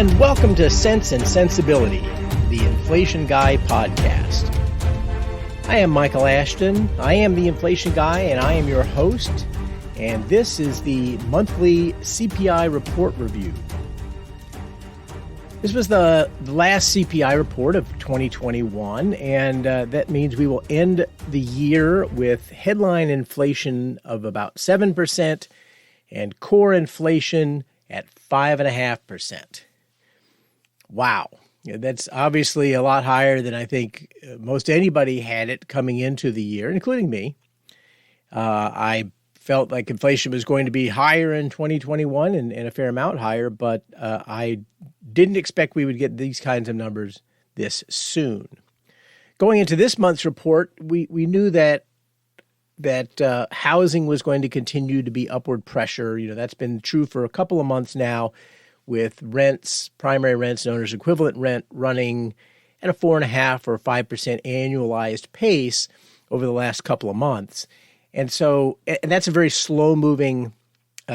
and welcome to Sense and Sensibility, the Inflation Guy podcast. I am Michael Ashton. I am the Inflation Guy, and I am your host. And this is the monthly CPI report review. This was the last CPI report of 2021, and that means we will end the year with headline inflation of about 7% and core inflation at 5.5%. Wow. That's obviously a lot higher than I think most anybody had it coming into the year, including me. I felt like inflation was going to be higher in 2021 and a fair amount higher, but I didn't expect we would get these kinds of numbers this soon. Going into this month's report, we knew that housing was going to continue to be upward pressure. That's been true for a couple of months now, with rents, primary rents and owner's equivalent rent running at a 4.5% or 5% annualized pace over the last couple of months. And that's a very slow-moving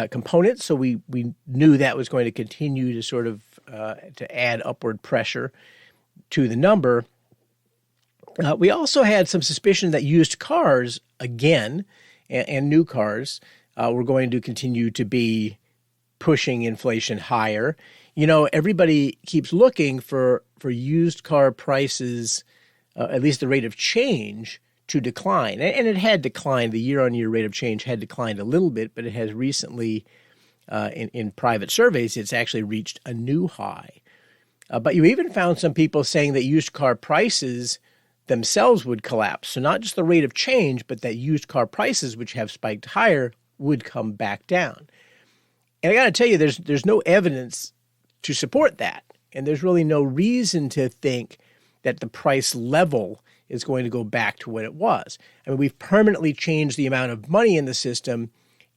component. So we knew that was going to continue to sort of to add upward pressure to the number. We also had some suspicion that used cars, again, and new cars were going to continue to be pushing inflation higher. Everybody keeps looking for used car prices, at least the rate of change, to decline. And it had declined. The year-on-year rate of change had declined a little bit, but it has recently, in private surveys, it's actually reached a new high. But you even found some people saying that used car prices themselves would collapse. So not just the rate of change, but that used car prices, which have spiked higher, would come back down. And I got to tell you, there's no evidence to support that. And there's really no reason to think that the price level is going to go back to what it was. I mean, we've permanently changed the amount of money in the system,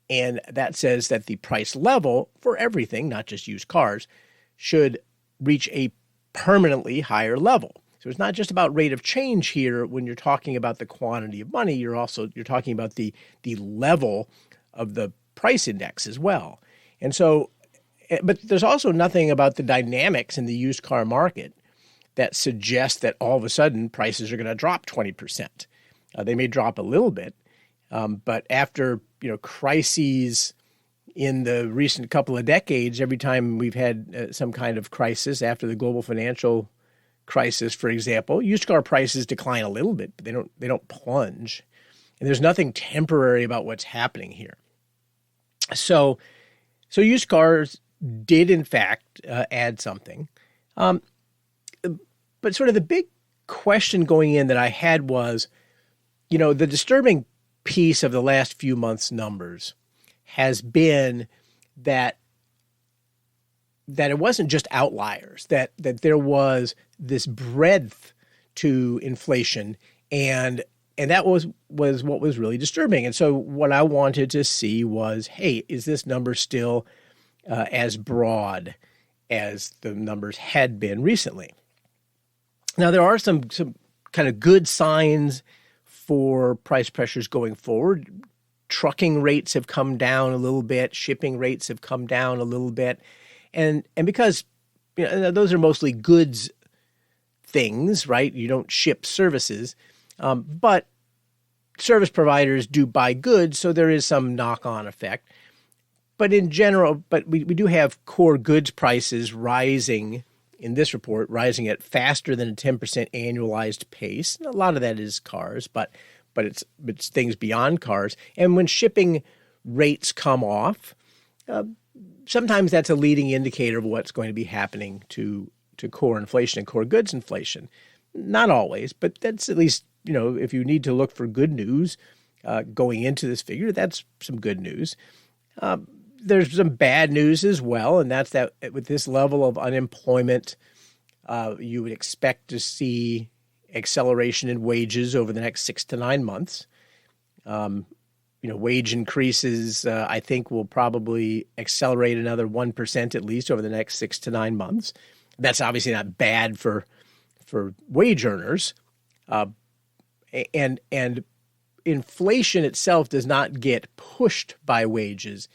and that says that the price level for everything, not just used cars, should reach a permanently higher level. So it's not just about rate of change here. When you're talking about the quantity of money, you're talking about the level of the price index as well. And so, but there's also nothing about the dynamics in the used car market that suggests that all of a sudden prices are going to drop 20%. They may drop a little bit, but after crises in the recent couple of decades, every time we've had some kind of crisis, after the global financial crisis, for example, used car prices decline a little bit, but they don't plunge. And there's nothing temporary about what's happening here. So used cars did, in fact, add something. But sort of the big question going in that I had was, the disturbing piece of the last few months' numbers has been that it wasn't just outliers, that there was this breadth to inflation, and that was what was really disturbing. And so what I wanted to see was, hey, is this number still as broad as the numbers had been recently? Now, there are some kind of good signs for price pressures going forward. Trucking rates have come down a little bit. Shipping rates have come down a little bit. And because those are mostly goods things, right? You don't ship services. But service providers do buy goods, so there is some knock-on effect. But in general, we do have core goods prices rising in this report, rising at faster than a 10% annualized pace. A lot of that is cars, but it's things beyond cars. And when shipping rates come off, sometimes that's a leading indicator of what's going to be happening to core inflation and core goods inflation. Not always, but that's at least, if you need to look for good news going into this figure, that's some good news. There's some bad news as well, and that's that with this level of unemployment, you would expect to see acceleration in wages over the next 6 to 9 months. Wage increases, I think, will probably accelerate another 1% at least over the next 6 to 9 months. That's obviously not bad for wage earners, and inflation itself does not get pushed by wages.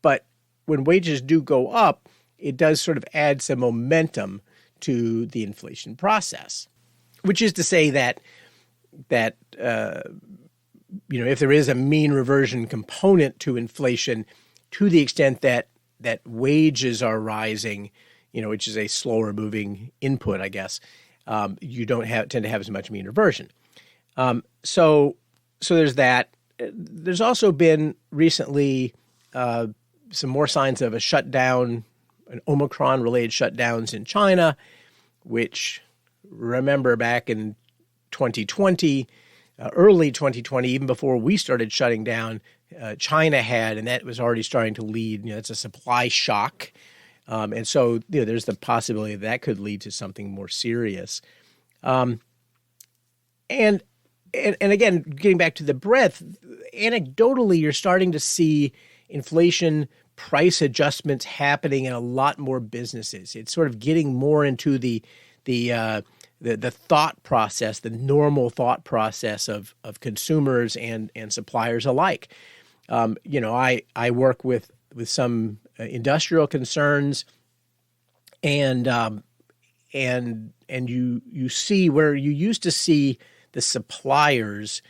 But when wages do go up, it does sort of add some momentum to the inflation process, which is to say that if there is a mean reversion component to inflation, to the extent that wages are rising, which is a slower moving input, I guess, you don't tend to have as much mean reversion. So there's that. There's also been recently some more signs of a shutdown, an Omicron-related shutdowns in China, which, remember, back in 2020, early 2020, even before we started shutting down, China had, and that was already starting to lead. It's a supply shock, and so there's the possibility that could lead to something more serious. And again, getting back to the breadth, anecdotally, you're starting to see inflation price adjustments happening in a lot more businesses. It's sort of getting more into the thought process, the normal thought process of consumers and suppliers alike. I work with some industrial concerns, and you see where you used to see the suppliers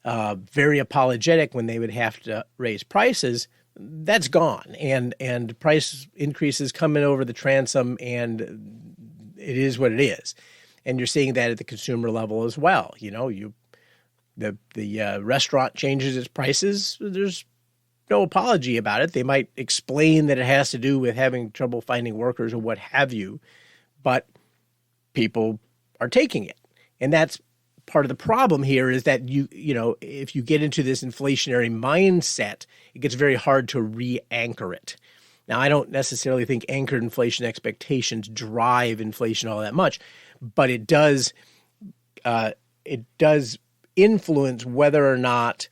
very apologetic when they would have to raise prices. That's gone, and price increases come in over the transom, and it is what it is. And you're seeing that at the consumer level as well. The restaurant changes its prices. There's no apology about it. They might explain that it has to do with having trouble finding workers or what have you, but people are taking it. And that's part of the problem here, is that if you get into this inflationary mindset, it gets very hard to re-anchor it. Now, I don't necessarily think anchored inflation expectations drive inflation all that much, but it does influence whether or not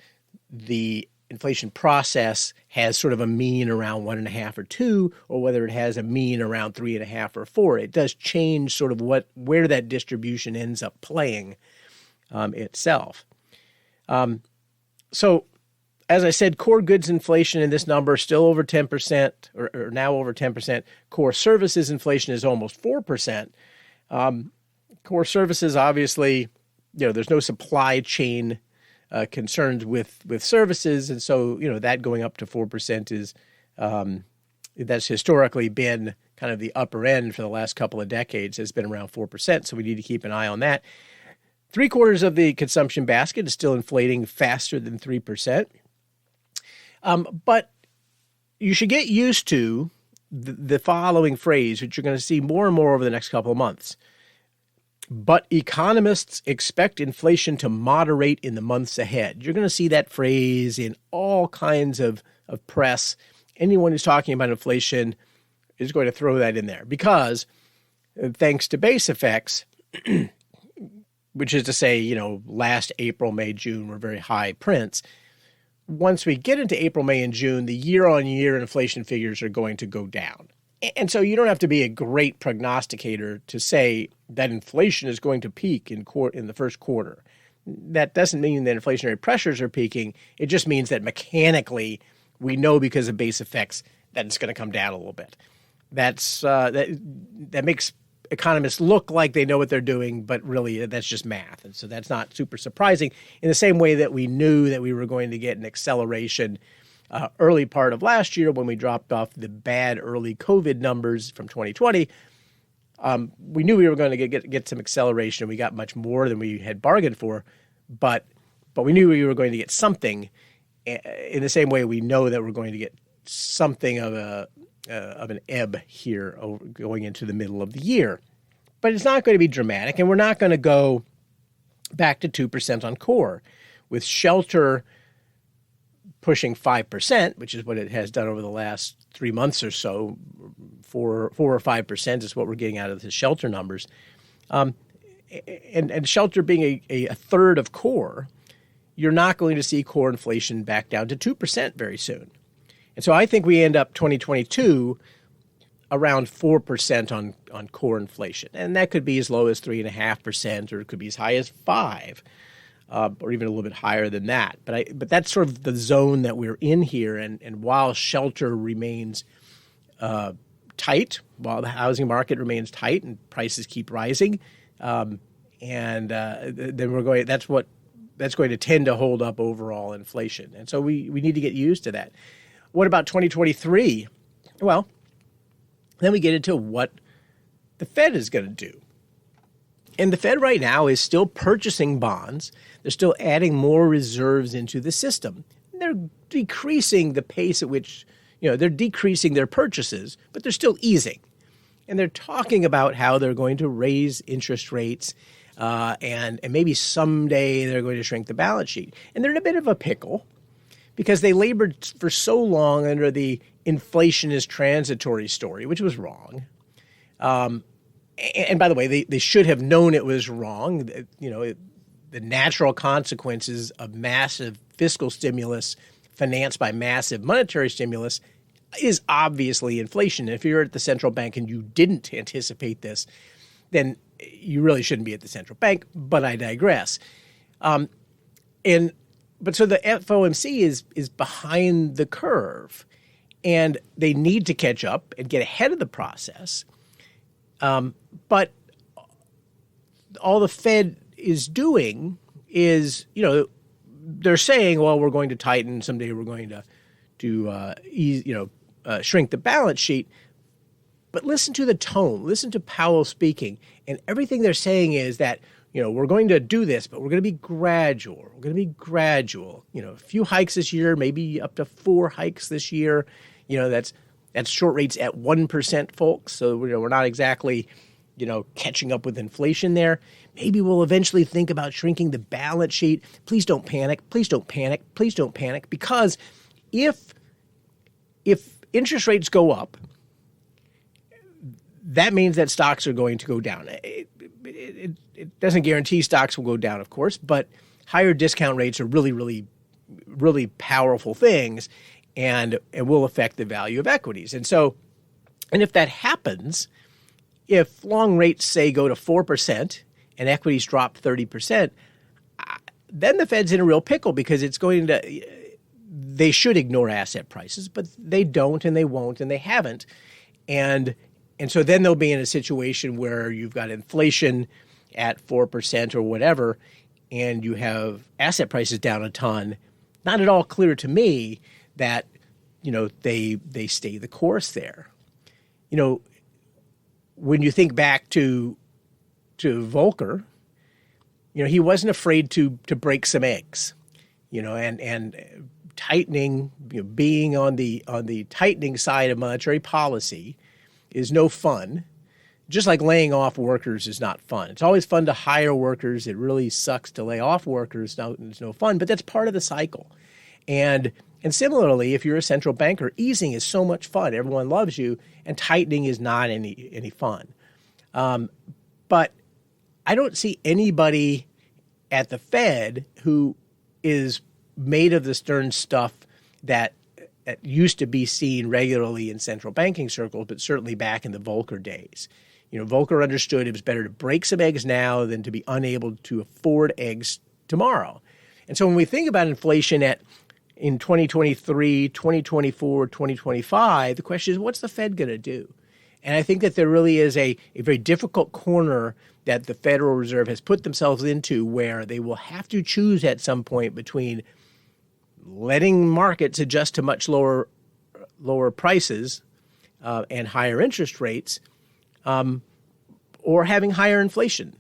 the inflation process has sort of a mean around 1.5 or 2, or whether it has a mean around 3.5 or 4. It does change sort of where that distribution ends up playing itself. So, as I said, core goods inflation in this number is still over 10%, or now over 10%. Core services inflation is almost 4%. Core services, obviously, there's no supply chain concerns with services, and so that going up to 4% is that's historically been kind of the upper end for the last couple of decades. Has been around 4%, so we need to keep an eye on that. 3/4 of the consumption basket is still inflating faster than 3%. But you should get used to the following phrase, which you're going to see more and more over the next couple of months. But economists expect inflation to moderate in the months ahead. You're going to see that phrase in all kinds of press. Anyone who's talking about inflation is going to throw that in there because, thanks to base effects, which is to say, last April, May, June were very high prints. Once we get into April, May, and June, the year-on-year inflation figures are going to go down. And so you don't have to be a great prognosticator to say that inflation is going to peak in the first quarter. That doesn't mean that inflationary pressures are peaking. It just means that mechanically we know because of base effects that it's going to come down a little bit. That makes economists look like they know what they're doing, but really that's just math. And so that's not super surprising, in the same way that we knew that we were going to get an acceleration early part of last year when we dropped off the bad early COVID numbers from 2020. We knew we were going to get some acceleration. We got much more than we had bargained for, but we knew we were going to get something. In the same way, we know that we're going to get something of an ebb here going into the middle of the year. But it's not going to be dramatic, and we're not going to go back to 2% on core. With shelter pushing 5%, which is what it has done over the last 3 months or so, 4 or 5% is what we're getting out of the shelter numbers. And shelter being a third of core, you're not going to see core inflation back down to 2% very soon. And so I think we end up 2022 around 4% on core inflation. And that could be as low as 3.5%, or it could be as high as 5%, or even a little bit higher than that. But that's sort of the zone that we're in here. And while shelter remains tight while the housing market remains tight and prices keep rising. Then that's going to tend to hold up overall inflation. And so we need to get used to that. What about 2023? Well, then we get into what the Fed is going to do. And the Fed right now is still purchasing bonds. They're still adding more reserves into the system. They're decreasing the pace at which, they're decreasing their purchases, but they're still easing. And they're talking about how they're going to raise interest rates and maybe someday they're going to shrink the balance sheet. And they're in a bit of a pickle because they labored for so long under the inflation is transitory story, which was wrong. And by the way, they should have known it was wrong. The natural consequences of massive fiscal stimulus financed by massive monetary stimulus is obviously inflation. If you're at the central bank and you didn't anticipate this, then you really shouldn't be at the central bank, but I digress. But so the FOMC is behind the curve, and they need to catch up and get ahead of the process. But all the Fed is doing is, they're saying, well, we're going to tighten someday. We're going to shrink the balance sheet. But listen to the tone. Listen to Powell speaking, and everything they're saying is that we're going to do this, but we're going to be gradual. We're going to be gradual. A few hikes this year, maybe up to 4 hikes this year. That's short rates at 1%, folks. So we're not exactly catching up with inflation there. Maybe we'll eventually think about shrinking the balance sheet. Please don't panic. Please don't panic. Please don't panic. Because if interest rates go up, that means that stocks are going to go down. It doesn't guarantee stocks will go down, of course, but higher discount rates are really, really, really powerful things and will affect the value of equities. And if that happens, if long rates, say, go to 4% and equities drop 30%, then the Fed's in a real pickle because they should ignore asset prices, but they don't and they won't and they haven't. And so then they'll be in a situation where you've got inflation at 4% or whatever, and you have asset prices down a ton. Not at all clear to me that they stay the course there. When you think back to Volcker, he wasn't afraid to break some eggs, and tightening, being on the tightening side of monetary policy is no fun. Just like laying off workers is not fun. It's always fun to hire workers. It really sucks to lay off workers. It's no fun, but that's part of the cycle. And similarly, if you're a central banker, easing is so much fun. Everyone loves you, and tightening is not any fun. But I don't see anybody at the Fed who is made of the stern stuff that used to be seen regularly in central banking circles, but certainly back in the Volcker days. Volcker understood it was better to break some eggs now than to be unable to afford eggs tomorrow. And so when we think about inflation in 2023, 2024, 2025, the question is, what's the Fed going to do? And I think that there really is a very difficult corner that the Federal Reserve has put themselves into where they will have to choose at some point between letting markets adjust to much lower prices and higher interest rates, or having higher inflation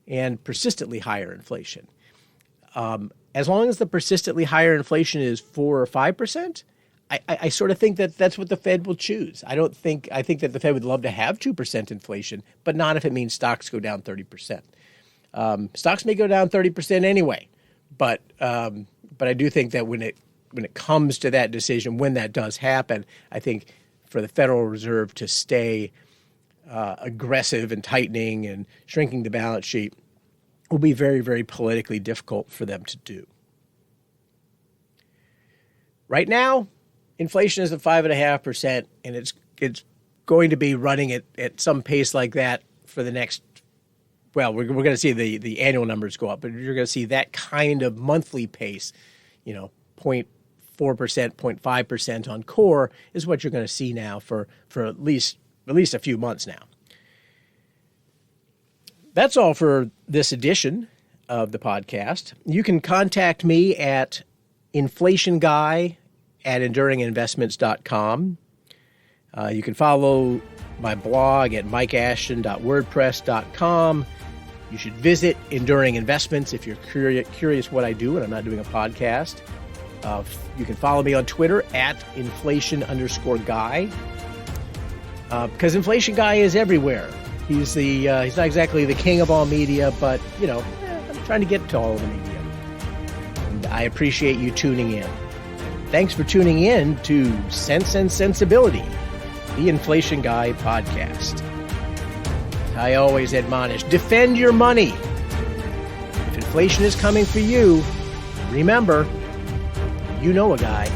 and persistently higher inflation. As long as the persistently higher inflation is 4 or 5%, I sort of think that that's what the Fed will choose. I think that the Fed would love to have 2% inflation, but not if it means stocks go down 30%. Stocks may go down 30% anyway, but I do think that when it comes to that decision, when that does happen, I think for the Federal Reserve to stay aggressive and tightening and shrinking the balance sheet will be very, very politically difficult for them to do. Right now, inflation is at 5.5%, and it's going to be running at some pace like that for the next. Well, we're going to see the annual numbers go up, but you're going to see that kind of monthly pace, 0.4%, 0.5% on core is what you're going to see now for at least at least a few months now. That's all for this edition of the podcast. You can contact me at inflationguy@enduringinvestments.com. You can follow my blog at mikeashton.wordpress.com. You should visit Enduring Investments if you're curious what I do and I'm not doing a podcast. You can follow me on Twitter at inflation_guy. Because Inflation Guy is everywhere. He's not exactly the king of all media, but, I'm trying to get to all of the media. And I appreciate you tuning in. Thanks for tuning in to Sense and Sensibility, the Inflation Guy podcast. I always admonish, defend your money. If inflation is coming for you, remember, you know a guy.